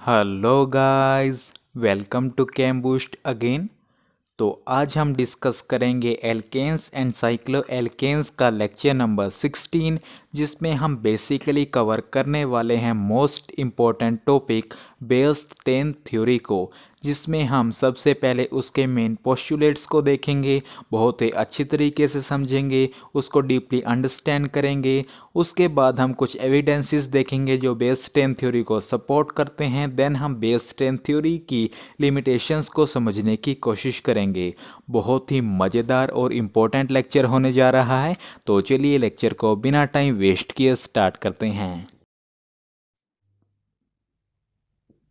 Hello guys, welcome to Chem Boost again. तो आज हम डिस्कस करेंगे एल्केन्स एंड साइक्लो एल्केन्स का लेक्चर नंबर 16, जिसमें हम बेसिकली कवर करने वाले हैं most important topic Baeyer's theory को, जिसमें हम सबसे पहले उसके मेन पोस्टुलेट्स को देखेंगे, बहुत ही अच्छी तरीके से समझेंगे, उसको डीपली अंडरस्टैंड करेंगे। उसके बाद हम कुछ एविडेंसेस देखेंगे जो बेयर्स-10 थ्योरी को सपोर्ट करते हैं। देन हम बेयर्स-10 थ्योरी की लिमिटेशंस को समझने की कोशिश करेंगे। बहुत ही मज़ेदार और इम्पोर्टेंट लेक्चर होने जा रहा है, तो चलिए लेक्चर को बिना टाइम वेस्ट किए स्टार्ट करते हैं।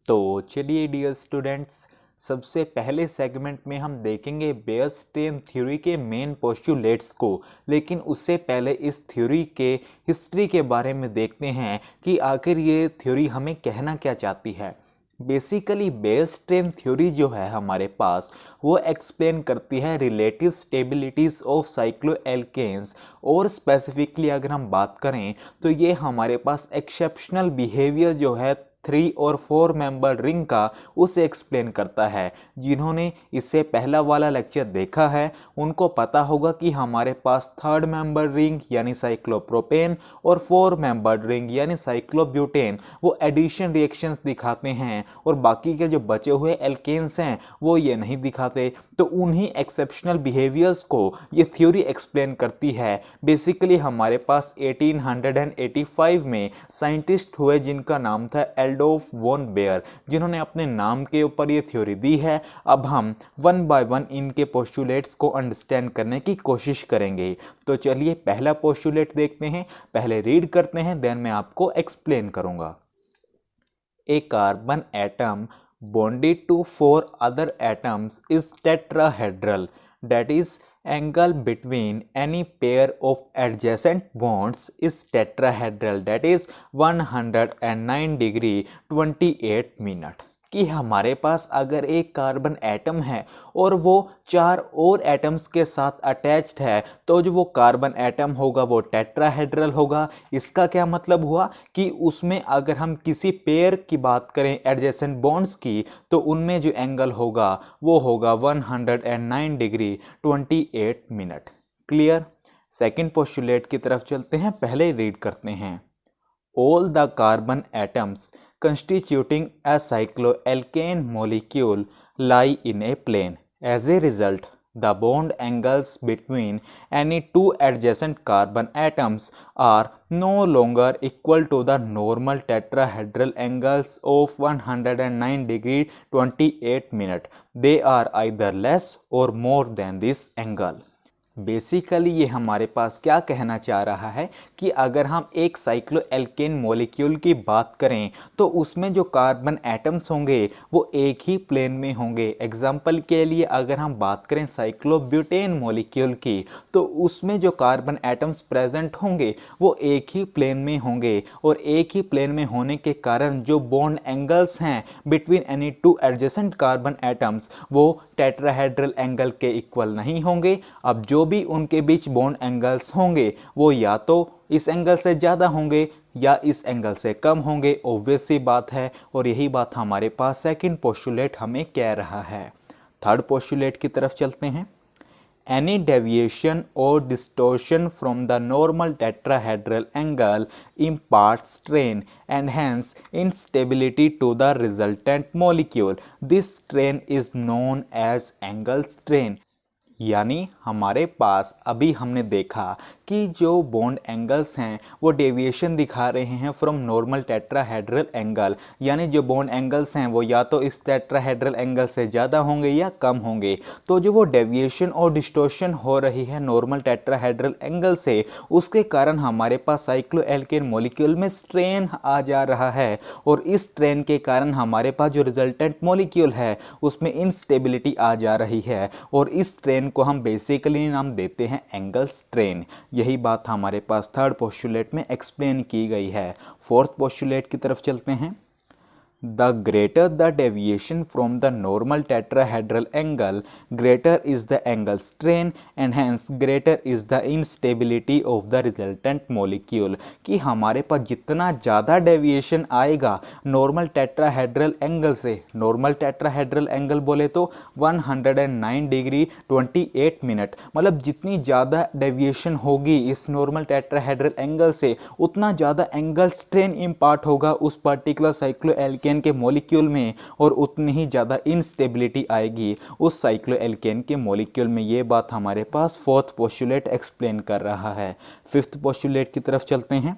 तो चलिए डियर स्टूडेंट्स, सबसे पहले सेगमेंट में हम देखेंगे बेयर्स-10 थ्योरी के मेन पोस्टुलेट्स को। लेकिन उससे पहले इस थ्योरी के हिस्ट्री के बारे में देखते हैं कि आखिर ये थ्योरी हमें कहना क्या चाहती है। बेसिकली बेयर्स-10 थ्योरी जो है हमारे पास, वो एक्सप्लेन करती है relative stabilities of cyclo alkanes. और स्पेसिफिकली अगर हम बात करें तो ये हमारे पास एक्सेप्शनल बिहेवियर जो है 3 और 4 मेंबर रिंग का, उसे एक्सप्लेन करता है। जिन्होंने इससे पहला वाला लेक्चर देखा है उनको पता होगा कि हमारे पास 3rd मेंबर रिंग यानी साइक्लोप्रोपेन और 4 मेंबर रिंग यानी साइक्लोब्यूटेन वो एडिशन रिएक्शंस दिखाते हैं, और बाकी के जो बचे हुए एल्केन्स हैं वो ये नहीं दिखाते। तो उन्हीं एक्सेप्शनल बिहेवियर्स को ये थ्योरी एक्सप्लेन करती है। बेसिकली हमारे पास 1885 में साइंटिस्ट हुए जिनका नाम था एडोल्फ वॉन बेयर, जिन्होंने अपने नाम के ऊपर ये थ्योरी दी है। अब हम वन बाय वन इनके पोस्टुलेट्स को अंडरस्टैंड करने की कोशिश करेंगे। तो चलिए पहला पोस्टुलेट देखते हैं, पहले रीड करते हैं, देन मैं आपको एक्सप्लेन करूंगा। A carbon atom bonded to 4 other atoms is tetrahedral, that is, angle between any pair of adjacent bonds is tetrahedral, that is 109 degree 28 minute। कि हमारे पास अगर एक कार्बन एटम है और वो 4 और एटम्स के साथ अटैच्ड है, तो जो वो कार्बन एटम होगा वो टेट्राहेड्रल होगा। इसका क्या मतलब हुआ कि उसमें अगर हम किसी पेयर की बात करें एडजेसेंट बॉन्ड्स की, तो उनमें जो एंगल होगा वो होगा 109 degree 28 minute. Clear. Second postulate की तरफ चलते हैं, पहले रीड करते हैं। All the carbon atoms constituting a cycloalkane molecule lie in a plane. As a result, the bond angles between any two adjacent carbon atoms are no longer equal to the normal tetrahedral angles of 109 degree 28 minute. They are either less or more than this angle. Basically ये हमारे पास क्या कहना चाह रहा है कि अगर हम एक साइक्लो एल्केन मॉलिक्यूल की बात करें तो उसमें जो कार्बन एटम्स होंगे वो एक ही प्लेन में होंगे। एग्जाम्पल के लिए अगर हम बात करें साइक्लोब्यूटेन मॉलिक्यूल की, तो उसमें जो कार्बन एटम्स प्रेजेंट होंगे वो एक ही प्लेन में होंगे, और एक ही प्लेन में होने के कारण जो बॉन्ड एंगल्स हैं between any two adjacent carbon atoms वो टेट्राहेड्रल एंगल के इक्वल नहीं होंगे। अब जो भी उनके बीच बॉन्ड एंगल्स होंगे वो या तो इस एंगल से ज़्यादा होंगे या इस एंगल से कम होंगे। ऑब्वियस सी बात है, और यही बात हमारे पास सेकंड पोस्टुलेट हमें कह रहा है। थर्ड पोस्टुलेट की तरफ चलते हैं। Any deviation or distortion from the normal tetrahedral angle imparts strain and hence instability to the resultant molecule. This strain is known as angle strain। यानी हमारे पास अभी हमने देखा कि जो बॉन्ड एंगल्स हैं वो डेविएशन दिखा रहे हैं फ्रॉम नॉर्मल टेट्राहेड्रल एंगल, यानी जो बॉन्ड एंगल्स हैं वो या तो इस टेट्राहेड्रल एंगल से ज़्यादा होंगे या कम होंगे। तो जो वो डेविएशन और डिस्टॉर्शन हो रही है नॉर्मल टेट्राहेड्रल एंगल से, उसके कारण हमारे पास साइक्लो एल्केन मॉलिक्यूल में स्ट्रेन आ जा रहा है, और इस स्ट्रेन के कारण हमारे पास जो रिजल्टेंट मॉलिक्यूल है उसमें इनस्टेबिलिटी आ जा रही है, और इस स्ट्रेन को हम बेसिकली नाम देते हैं एंगल स्ट्रेन। यही बात हमारे पास थर्ड पोस्टुलेट में एक्सप्लेन की गई है। फोर्थ पोस्टुलेट की तरफ चलते हैं। The greater the deviation from the normal tetrahedral angle, greater is the angle strain and hence greater is the instability of the resultant molecule। कि हमारे पास जितना ज़्यादा डेविएशन आएगा नॉर्मल टेट्राहेड्रल एंगल से, नॉर्मल टेट्राहेड्रल एंगल बोले तो 109 degree 28 minute, मतलब जितनी ज़्यादा डेविएशन होगी इस नॉर्मल टेट्राहेड्रल एंगल से उतना ज़्यादा एंगल स्ट्रेन इम्पार्ट होगा उस पर्टिकुलर साइक्लोएल्केन के मॉलिक्यूल में और उतनी ही ज़्यादा इनस्टेबिलिटी आएगी उस साइक्लोएल्केन के मॉलिक्यूल में। ये बात हमारे पास फोर्थ पोस्टुलेट एक्सप्लेन कर रहा है। फिफ्थ पोस्टुलेट की तरफ चलते हैं।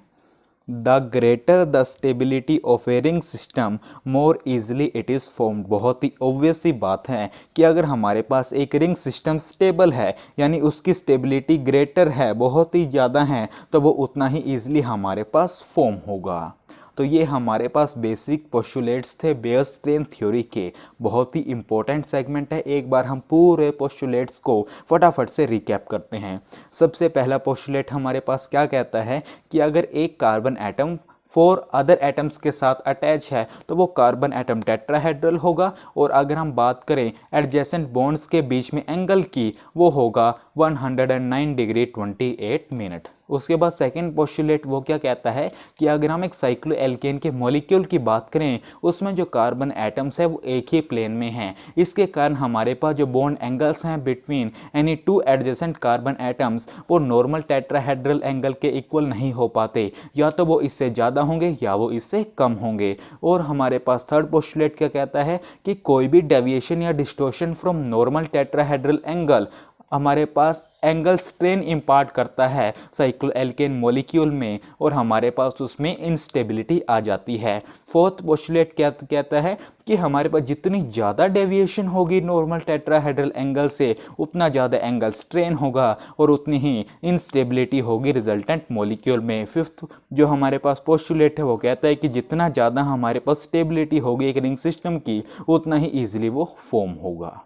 The greater the stability of a ring system more easily it is formed. बहुत ही ऑब्वियस सी बात है कि अगर हमारे पास एक रिंग सिस्टम स्टेबल है यानी उसकी स्टेबिलिटी ग्रेटर है, बहुत ही ज़्यादा है, तो वो उतना ही ईजिली हमारे पास फॉर्म होगा। तो ये हमारे पास बेसिक पोस्टुलेट्स थे बेयरस्ट्रेन थ्योरी के। बहुत ही इंपॉर्टेंट सेगमेंट है, एक बार हम पूरे पोस्टुलेट्स को फटाफट से रिकैप करते हैं। सबसे पहला पोस्टुलेट हमारे पास क्या कहता है कि अगर एक कार्बन एटम 4 अदर एटम्स के साथ अटैच है तो वो कार्बन एटम टेट्राहेड्रल होगा, और अगर हम बात करें एडजेसेंट बॉन्ड्स के बीच में एंगल की वो होगा 109 डिग्री 28 मिनट। उसके बाद सेकंड पोस्टुलेट वो क्या कहता है कि अगर हम एक साइक्लोएल्केन के मॉलिक्यूल की बात करें उसमें जो कार्बन एटम्स है वो एक ही प्लेन में हैं, इसके कारण हमारे पास जो बॉन्ड एंगल्स हैं between any two adjacent carbon atoms वो नॉर्मल टेट्राहेड्रल एंगल के इक्वल नहीं हो पाते, या तो वो इससे ज़्यादा होंगे या वो इससे कम होंगे। और हमारे पास थर्ड पोस्टुलेट क्या कहता है कि कोई भी डेविएशन या distortion from normal tetrahedral angle हमारे पास एंगल स्ट्रेन इम्पार्ट करता है साइक्लोएल्केन मॉलिक्यूल में और हमारे पास उसमें इंस्टेबिलिटी आ जाती है। फोर्थ पोस्टुलेट क्या कहता है कि हमारे पास जितनी ज़्यादा डेविएशन होगी नॉर्मल टेट्राहेड्रल एंगल से उतना ज़्यादा एंगल स्ट्रेन होगा और उतनी ही इंस्टेबिलिटी होगी रिजल्टेंट मॉलिक्यूल में। फिफ्थ जो हमारे पास पोस्टुलेट है वो कहता है कि जितना ज़्यादा हमारे पास स्टेबिलिटी होगी एक रिंग सिस्टम की उतना ही ईजिली वो फॉर्म होगा।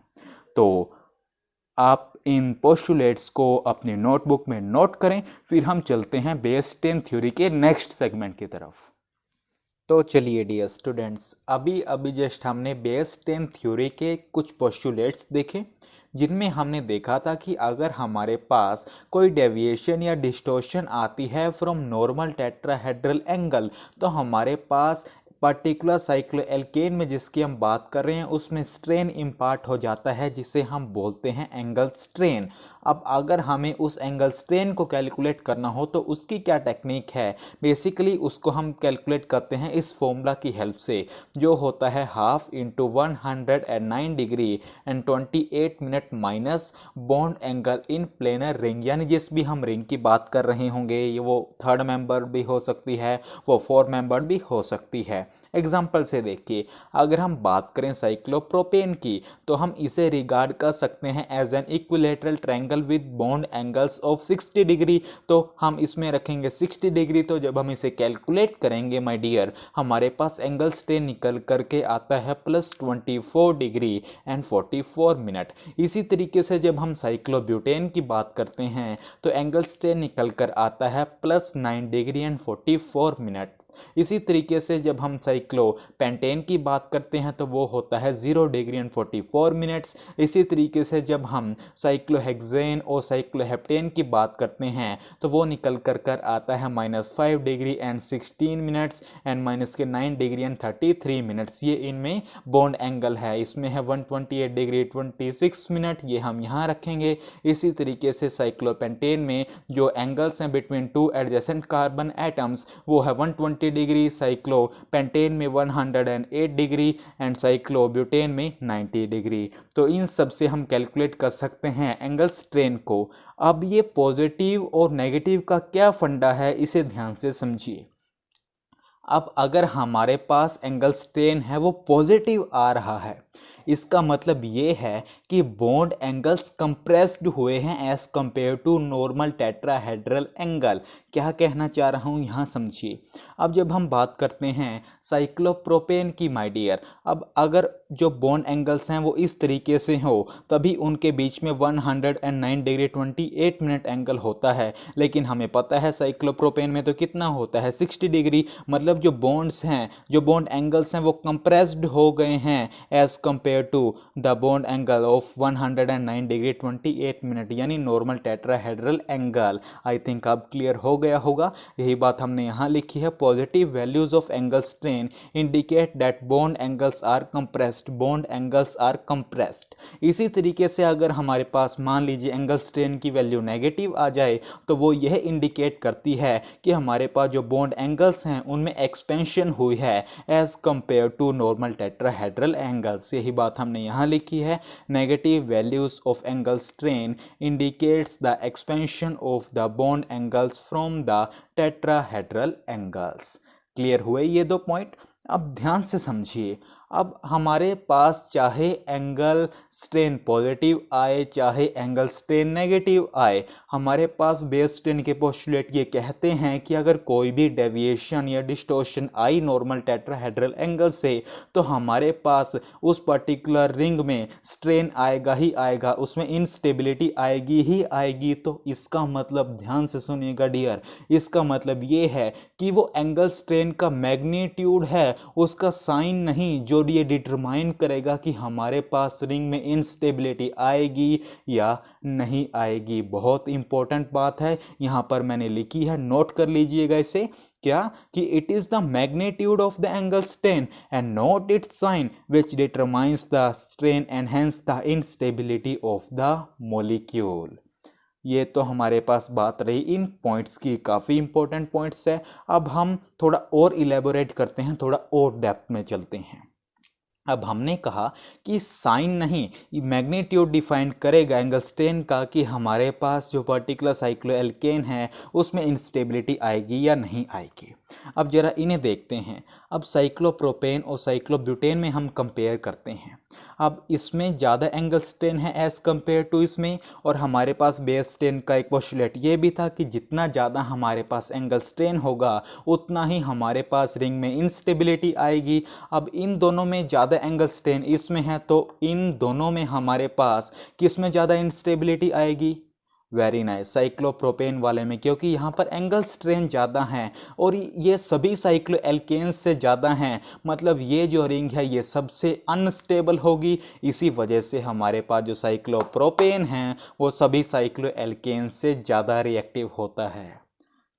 तो आप इन पोस्टुलेट्स को अपनी नोटबुक में नोट करें, फिर हम चलते हैं बेयरस्टेन थ्योरी के नेक्स्ट सेगमेंट की तरफ। तो चलिए डियर स्टूडेंट्स, अभी जस्ट हमने बेयरस्टेन थ्योरी के कुछ पोस्टुलेट्स देखे जिनमें हमने देखा था कि अगर हमारे पास कोई डेविएशन या डिस्टॉर्शन आती है फ्रॉम नॉर्मल टेट्राहेड्रल एंगल तो हमारे पास पर्टिकुलर साइक्लोएल्केन में जिसकी हम बात कर रहे हैं उसमें स्ट्रेन इम्पार्ट हो जाता है जिसे हम बोलते हैं एंगल स्ट्रेन। अब अगर हमें उस एंगल स्ट्रेन को कैलकुलेट करना हो तो उसकी क्या टेक्निक है, बेसिकली उसको हम कैलकुलेट करते हैं इस फॉर्मूला की हेल्प से जो होता है half into 109 degree and 28 minute minus bond angle in planar ring, यानी जिस भी हम रिंग की बात कर रहे होंगे ये वो थर्ड मेंबर भी हो सकती है वो फोर मेंबर भी हो सकती है। एग्जाम्पल से देखिए, अगर हम बात करें साइक्लोप्रोपेन की तो हम इसे रिगार्ड कर सकते हैं as an equilateral triangle with bond angles of 60 degree, तो हम इसमें रखेंगे 60 डिग्री। तो जब हम इसे कैलकुलेट करेंगे माय डियर हमारे पास एंगल स्ट्रेन निकल करके आता है +24 डिग्री एंड 44 मिनट। इसी तरीके से जब हम साइक्लोब्यूटेन की बात करते हैं तो एंगल स्ट्रेन निकल कर आता है +9 डिग्री एंड 44 मिनट। इसी तरीके से जब हम साइक्लोपेंटेन की बात करते हैं तो वो होता है 0 डिग्री एंड 44 मिनट्स। इसी तरीके से जब हम साइक्लोहेक्सेन और साइक्लोहेप्टेन की बात करते हैं तो वो निकल कर आता है -5 degree and 16 minutes and -9 degree and 33 minutes. ये इनमें बॉन्ड एंगल है, इसमें है 128 डिग्री 26 मिनट, ये हम यहाँ रखेंगे। इसी तरीके से साइक्लोपेंटेन में जो एंगल्स हैं between two adjacent carbon atoms वो है 120 डिग्री, साइक्लोपेंटेन में 108 डिग्री एंड साइक्लोब्यूटेन में 90 डिग्री। तो इन सब से हम कैलकुलेट कर सकते हैं एंगल स्ट्रेन को। अब ये पॉजिटिव और नेगेटिव का क्या फंडा है इसे ध्यान से समझिए। अब अगर हमारे पास एंगल स्ट्रेन है वो पॉजिटिव आ रहा है, इसका मतलब ये है कि बॉन्ड एंगल्स कंप्रेस्ड हुए हैं as compare to normal tetrahedral angle. क्या कहना चाह रहा हूँ यहाँ समझिए। अब जब हम बात करते हैं साइक्लोप्रोपेन की माय डियर, अब अगर जो बॉन्ड एंगल्स हैं वो इस तरीके से हो तभी उनके बीच में 109 डिग्री 28 मिनट एंगल होता है, लेकिन हमें पता है साइक्लोप्रोपेन में तो कितना होता है 60 डिग्री। मतलब जो बॉन्ड्स हैं, जो बॉन्ड एंगल्स हैं वो कंप्रेस्ड हो गए हैं as compare to the bond angle of 109 degree 28 minute, यानी normal tetrahedral angle. I think अब क्लियर हो गया होगा। यही बात हमने यहाँ लिखी है, positive values of angle strain indicate that bond angles are compressed, bond angles are compressed. इसी तरीके से अगर हमारे पास मान लीजिए एंगल स्ट्रेन की वैल्यू नेगेटिव आ जाए तो वो यह इंडिकेट करती है कि हमारे पास जो बॉन्ड एंगल्स हैं उनमें एक्सपेंशन हुई है as compare to normal tetrahedral angles. यही बात हमने यहाँ लिखी है, negative values of angle strain indicates the expansion of the bond angles from the tetrahedral angles. Clear हुए ये दो पॉइंट। अब ध्यान से समझिए, अब हमारे पास चाहे एंगल स्ट्रेन पॉजिटिव आए चाहे एंगल स्ट्रेन नेगेटिव आए, हमारे पास बेस स्ट्रेन के पोस्टुलेट ये कहते हैं कि अगर कोई भी डेविएशन या डिस्टॉर्शन आई नॉर्मल टेट्राहेड्रल एंगल से तो हमारे पास उस पर्टिकुलर रिंग में स्ट्रेन आएगा ही आएगा, उसमें इनस्टेबिलिटी आएगी ही आएगी। तो इसका मतलब ध्यान से सुनिएगा डियर, इसका मतलब ये है कि वो एंगल स्ट्रेन का मैग्नीट्यूड है उसका साइन नहीं जो ये डिटरमाइन करेगा कि हमारे पास रिंग में इंस्टेबिलिटी आएगी या नहीं आएगी। बहुत इंपॉर्टेंट बात है, यहां पर मैंने लिखी है, नोट कर लीजिएगा इसे। क्या कि it is the magnitude of the angle strain and not its sign which determines the strain and hence the instability of the molecule. ये तो हमारे पास बात रही इन पॉइंट्स की, काफ़ी इंपॉर्टेंट पॉइंट्स है। अब हम थोड़ा और इलेबोरेट करते हैं, थोड़ा और डेप्थ में चलते हैं। अब हमने कहा कि साइन नहीं, मैग्नीट्यूड डिफाइन करेगा एंगल स्ट्रेन का कि हमारे पास जो पर्टिकुलर साइक्लोएल्केन है उसमें इंस्टेबिलिटी आएगी या नहीं आएगी। अब जरा इन्हें देखते हैं। अब साइक्लोप्रोपेन और साइक्लोब्यूटेन में हम कंपेयर करते हैं। अब इसमें ज़्यादा एंगल स्ट्रेन है एज़ कंपेयर टू इसमें, और हमारे पास बेस स्ट्रेन का एक पोस्टुलेट ये भी था कि जितना ज़्यादा हमारे पास एंगल स्ट्रेन होगा उतना ही हमारे पास रिंग में इंस्टेबिलिटी आएगी। अब इन दोनों में ज़्यादा एंगल स्ट्रेन इसमें है तो इन दोनों में हमारे पास किस में ज़्यादा इंस्टेबिलिटी आएगी? वेरी नाइस, साइक्लोप्रोपेन वाले में, क्योंकि यहाँ पर एंगल स्ट्रेन ज़्यादा हैं और ये सभी साइक्लोएल्केन्स से ज़्यादा हैं। मतलब ये जो रिंग है ये सबसे अनस्टेबल होगी। इसी वजह से हमारे पास जो साइक्लोप्रोपेन हैं वो सभी साइक्लोएल्केन्स से ज़्यादा रिएक्टिव होता है।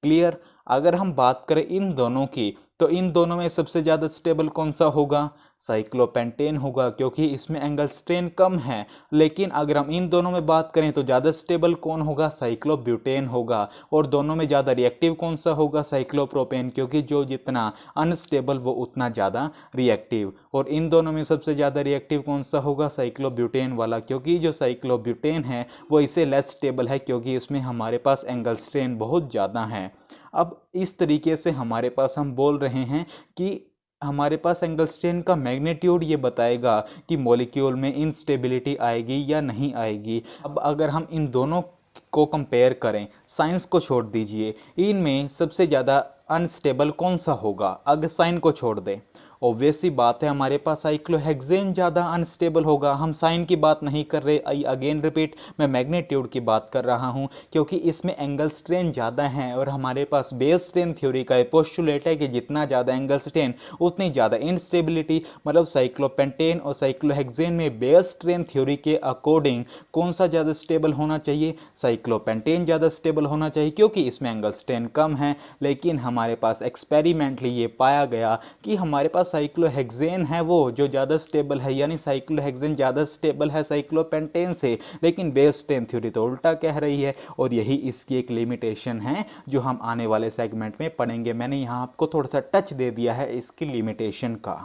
क्लियर। अगर हम बात करें इन दोनों की तो इन दोनों में सबसे ज़्यादा स्टेबल कौन सा होगा? साइक्लोपेंटेन होगा, क्योंकि इसमें एंगल स्ट्रेन कम है। लेकिन अगर हम इन दोनों में बात करें तो ज़्यादा स्टेबल कौन होगा? साइक्लोब्यूटेन होगा। और दोनों में ज़्यादा रिएक्टिव कौन सा होगा? साइक्लोप्रोपेन, क्योंकि जो जितना अनस्टेबल वो उतना ज़्यादा रिएक्टिव। और इन दोनों में सबसे ज़्यादा रिएक्टिव कौन सा होगा? साइक्लोब्यूटेन वाला, क्योंकि जो साइक्लोब्यूटेन है वो इससे लेस स्टेबल है क्योंकि इसमें हमारे पास एंगल स्ट्रेन बहुत ज़्यादा है। अब इस तरीके से हमारे पास हम बोल रहे हैं कि हमारे पास एंगल स्ट्रेन का मैग्नीट्यूड ये बताएगा कि मॉलिक्यूल में इंस्टेबिलिटी आएगी या नहीं आएगी। अब अगर हम इन दोनों को कंपेयर करें, साइंस को छोड़ दीजिए, इनमें सबसे ज़्यादा अनस्टेबल कौन सा होगा? अगर साइन को छोड़ दें, ऑब्वियस सी बात है हमारे पास साइक्लोहेक्सेन ज़्यादा अनस्टेबल होगा। हम साइन की बात नहीं कर रहे, आई अगेन रिपीट, मैं मैग्नीट्यूड की बात कर रहा हूँ, क्योंकि इसमें एंगल स्ट्रेन ज़्यादा है और हमारे पास बेस स्ट्रेन थ्योरी का एक पोस्टुलेट है कि जितना ज़्यादा एंगल स्ट्रेन उतनी ज़्यादा इंस्टेबिलिटी। मतलब साइक्लोपेंटेन और साइक्लोहेक्सेन में बेस स्ट्रेन थ्योरी के अकॉर्डिंग कौन सा ज़्यादा स्टेबल होना चाहिए? साइक्लोपेंटेन ज़्यादा स्टेबल होना चाहिए, क्योंकि इसमें एंगल स्ट्रेन कम है। लेकिन हमारे पास एक्सपेरिमेंटली ये पाया गया कि हमारे पास साइक्लोहेक्सेन है वो जो ज़्यादा स्टेबल है, यानी साइक्लोहेक्सेन ज़्यादा स्टेबल है साइक्लोपेंटेन से। लेकिन बेस स्ट्रेन थ्योरी तो उल्टा कह रही है, और यही इसकी एक लिमिटेशन है जो हम आने वाले सेगमेंट में पढ़ेंगे। मैंने यहाँ आपको थोड़ा सा टच दे दिया है इसकी लिमिटेशन का।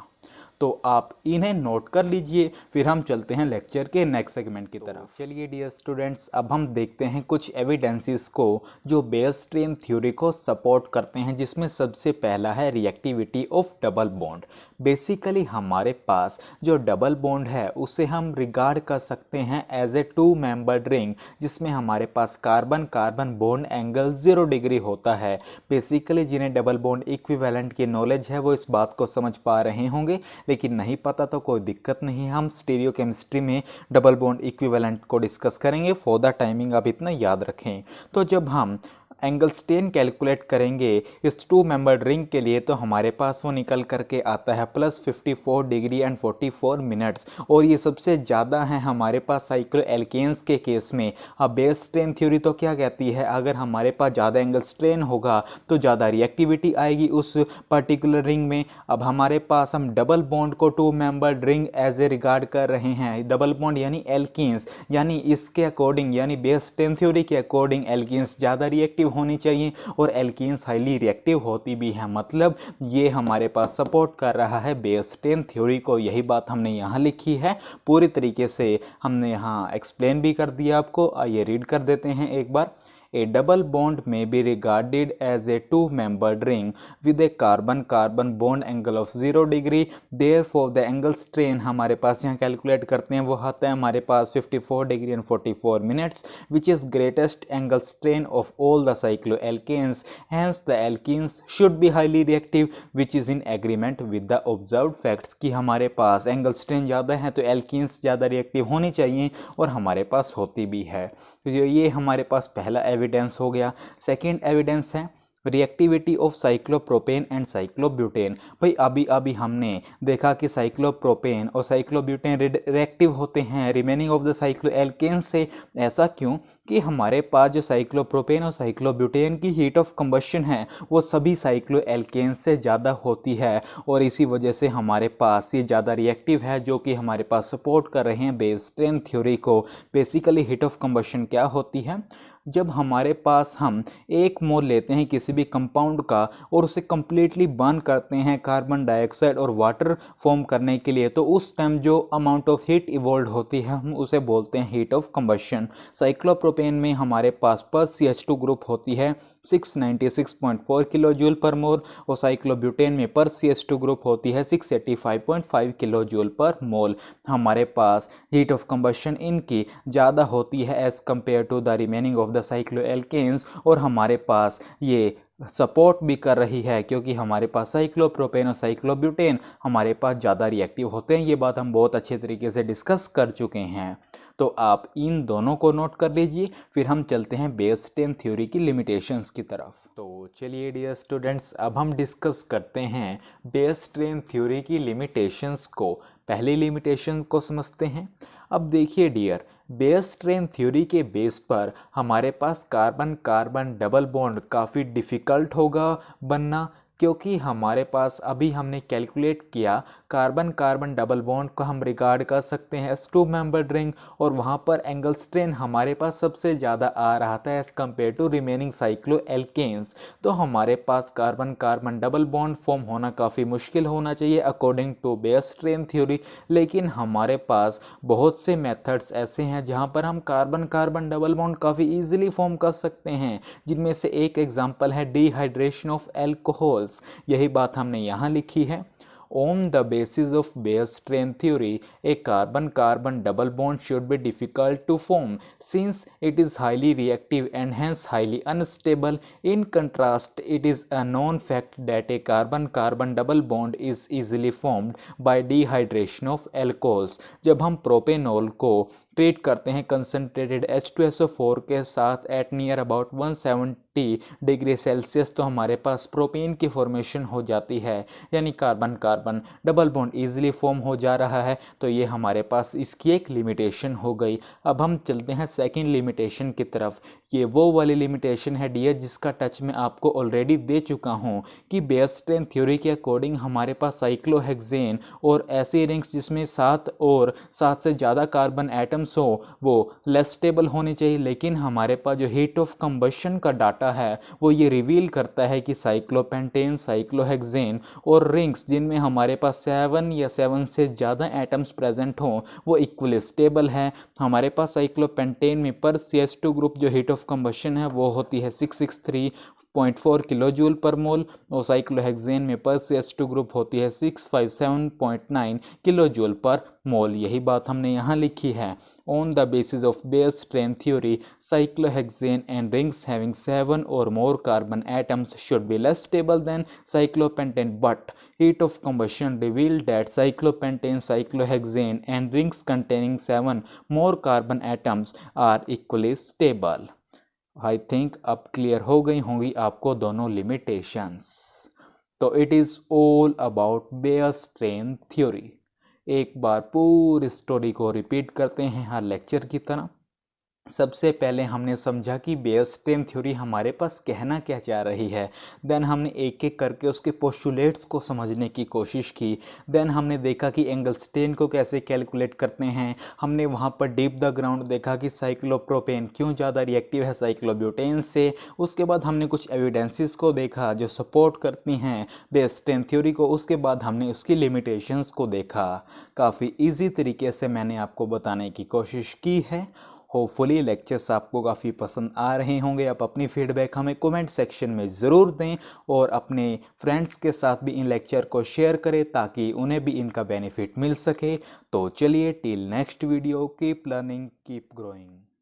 तो आप इन्हें नोट कर लीजिए, फिर हम चलते हैं लेक्चर के नेक्स्ट सेगमेंट की तरफ। चलिए डियर स्टूडेंट्स, अब हम देखते हैं कुछ एविडेंसेस को जो बेयर स्ट्रेन थ्योरी को सपोर्ट करते हैं, जिसमें सबसे पहला है reactivity of double bond. Basically हमारे पास जो डबल बॉन्ड है उसे हम रिगार्ड कर सकते हैं एज ए 2 मेंबर्ड रिंग, जिसमें हमारे पास carbon carbon bond angle 0 degree होता है। बेसिकली जिन्हें डबल बॉन्ड इक्विवेलेंट की नॉलेज है वो इस बात को समझ पा रहे होंगे, लेकिन नहीं पता तो कोई दिक्कत नहीं है, हम स्टीरियोकेमिस्ट्री में डबल बॉन्ड इक्विवेलेंट को डिस्कस करेंगे। फॉर द टाइमिंग आप इतना याद रखें। तो जब हम एंगल स्ट्रेन कैलकुलेट करेंगे इस 2 मेंबर्ड रिंग के लिए, तो हमारे पास वो निकल करके आता है +54 डिग्री एंड 44 मिनट्स, और ये सबसे ज़्यादा है हमारे पास साइक्लो एल्केन्स के केस में। अब बेयर स्ट्रेन थ्योरी तो क्या कहती है, अगर हमारे पास ज़्यादा एंगल स्ट्रेन होगा तो ज़्यादा रिएक्टिविटी आएगी उस पर्टिकुलर रिंग में। अब हमारे पास हम डबल बॉन्ड को 2 membered ring as a regard कर रहे हैं, डबल बॉन्ड यानी एल्कीन्स, यानी इसके अकॉर्डिंग यानी बेयर स्ट्रेन थ्योरी के अकॉर्डिंग एल्कीन्स ज़्यादा रिएक्टिव होनी चाहिए और एल्कीन्स हाईली रिएक्टिव होती भी है। मतलब ये हमारे पास सपोर्ट कर रहा है बेयर स्ट्रेन थ्योरी को। यही बात हमने यहाँ लिखी है, पूरी तरीके से हमने यहाँ एक्सप्लेन भी कर दिया आपको। आइए रीड कर देते हैं एक बार। A double bond may be regarded as a 2-membered ring with a carbon-carbon bond angle of 0 degree. Therefore, the angle strain हमारे पास यहाँ कैलकुलेट करते हैं, वो आता है हमारे पास 54 degree and 44 minutes, which is greatest angle strain of all the cycloalkanes. Hence, the alkenes should be highly reactive, which is in agreement with the observed facts कि हमारे पास एंगल स्ट्रेन ज़्यादा है तो एल्कीन्स ज़्यादा रिएक्टिव होनी चाहिए, और हमारे पास होती भी है। तो ये हमारे पास पहला एविडेंस हो गया। सेकेंड एविडेंस है reactivity of cyclopropane and cyclobutane. भाई अभी अभी हमने देखा कि साइक्लोप्रोपेन और साइक्लोब्यूटेन रिएक्टिव होते हैं रिमेनिंग ऑफ द साइक्लोएल्केन से। ऐसा क्यों कि हमारे पास जो साइक्लोप्रोपेन और साइक्लोब्यूटेन की हीट ऑफ कंबशन है वो सभी साइक्लोएल्केन से ज़्यादा होती है, और इसी वजह से हमारे पास ये ज़्यादा रिएक्टिव है, जो कि हमारे पास सपोर्ट कर रहे हैं बेयर स्ट्रेन थ्योरी को। बेसिकली हीट ऑफ कंबशन क्या होती है, जब हमारे पास हम 1 मोल लेते हैं किसी भी कंपाउंड का और उसे कंप्लीटली बर्न करते हैं कार्बन डाइऑक्साइड और वाटर फॉर्म करने के लिए, तो उस टाइम जो अमाउंट ऑफ हीट इवॉल्व होती है हम उसे बोलते हैं हीट ऑफ कंबशन। साइक्लोप्रोपेन में हमारे पास पर CH2 ग्रुप होती है 696.4 किलो जूल पर मोल, और साइक्लोब्यूटेन में पर CH2 ग्रुप होती है 685.5 किलो जूल पर मोल। हमारे पास हीट ऑफ कंबशन इनकी ज़्यादा होती है as compare to the remaining of the cycloalkanes, और हमारे पास ये सपोर्ट भी कर रही है क्योंकि हमारे पास साइक्लोप्रोपेन और साइक्लोब्यूटेन हमारे पास ज़्यादा रिएक्टिव होते हैं। ये बात हम बहुत अच्छे तरीके से डिस्कस कर चुके हैं, तो आप इन दोनों को नोट कर लीजिए। फिर हम चलते हैं बेयर स्ट्रेन थ्योरी की लिमिटेशंस की तरफ। तो चलिए डियर स्टूडेंट्स, अब हम डिस्कस करते हैं बेयर स्ट्रेन थ्योरी की लिमिटेशंस को। पहली लिमिटेशन को समझते हैं। अब देखिए डियर, बेयर स्ट्रेन थ्योरी के बेस पर हमारे पास कार्बन कार्बन डबल बॉन्ड काफ़ी डिफ़िकल्ट होगा बनना, क्योंकि हमारे पास अभी हमने कैलकुलेट किया कार्बन कार्बन डबल बॉन्ड को हम रिगार्ड कर सकते हैं एज 2 मेंबर्ड रिंग, और वहाँ पर एंगल स्ट्रेन हमारे पास सबसे ज़्यादा आ रहा था as compare to remaining cycloalkanes. तो हमारे पास carbon carbon double bond form होना काफ़ी मुश्किल होना चाहिए according to Baeyer strain theory. लेकिन हमारे पास बहुत से मेथड्स ऐसे हैं जहाँ पर हम कार्बन कार्बन डबल बॉन्ड काफ़ी ईजिली फॉर्म कर सकते हैं, जिनमें से एक एग्जाम्पल है डिहाइड्रेशन ऑफ एल्कोहल्स। यही बात हमने यहाँ लिखी है। On the basis of Beer strain theory, a carbon-carbon double bond should be difficult to form since it is highly reactive and hence highly unstable. In contrast, it is a known fact that a carbon-carbon double bond is easily formed by dehydration of alcohols. जब हम propanol को treat करते हैं concentrated H2SO4 के साथ at near about 170 degree Celsius, तो हमारे पास propane की फॉर्मेशन हो जाती है, यानी carbon carbon double bond easily form हो जा रहा है। तो ये हमारे पास इसकी एक लिमिटेशन हो गई। अब हम चलते हैं सेकंड लिमिटेशन की तरफ। ये वो वाली लिमिटेशन है डियर जिसका टच मैं आपको ऑलरेडी दे चुका हूँ कि बेयर स्ट्रेन थ्योरी के अकॉर्डिंग हमारे पास साइक्लोहेक्सेन और ऐसे रिंग्स जिसमें 7 से ज़्यादा कार्बन एटम्स हो वो लेस स्टेबल होनी चाहिए। लेकिन हमारे पास जो हीट ऑफ कंबशन का डाटा है वो ये रिवील करता है कि साइक्लोपेंटेन साइक्लोहेक्सेन और रिंग्स जिनमें हमारे पास 7 या 7 से ज़्यादा एटम्स प्रेजेंट हों वो इक्वली स्टेबल है। हमारे पास साइक्लोपेंटेन में पर CS2 ग्रुप जो हीट ऑफ कंबशन है वो होती है 663.4 किलो जूल पर मोल, और साइक्लोहेक्सेन में पर CS2 ग्रुप होती है 657.9 किलो जूल पर मोल। यही बात हमने यहाँ लिखी है। On the basis of Baeyer strain theory, cyclohexane and rings having 7 or more carbon atoms should be less stable than cyclopentane, but heat of combustion revealed that cyclopentane, cyclohexane and rings containing 7 more carbon atoms are equally stable. I think अब clear हो गई होंगी आपको दोनों limitations. तो it is all about Baeyer strain theory. एक बार पूरी स्टोरी को रिपीट करते हैं हर लेक्चर की तरह। सबसे पहले हमने समझा कि बेयर स्ट्रेन थ्योरी हमारे पास कहना क्या चाह रही है। देन हमने एक एक करके उसके पोस्टुलेट्स को समझने की कोशिश की। देन हमने देखा कि एंगल स्ट्रेन को कैसे कैलकुलेट करते हैं। हमने वहाँ पर डीप द ग्राउंड देखा कि साइक्लोप्रोपेन क्यों ज़्यादा रिएक्टिव है साइक्लोब्यूटेन से। उसके बाद हमने कुछ एविडेंसेस को देखा जो सपोर्ट करती हैं बेयर स्ट्रेन थ्योरी को। उसके बाद हमने उसकी लिमिटेशंस को देखा। काफ़ी ईजी तरीके से मैंने आपको बताने की कोशिश की है। होपफुली लेक्चर्स आपको काफ़ी पसंद आ रहे होंगे। आप अपनी फीडबैक हमें कमेंट सेक्शन में ज़रूर दें और अपने फ्रेंड्स के साथ भी इन लेक्चर को शेयर करें ताकि उन्हें भी इनका बेनिफिट मिल सके। तो चलिए till next video, keep learning keep growing.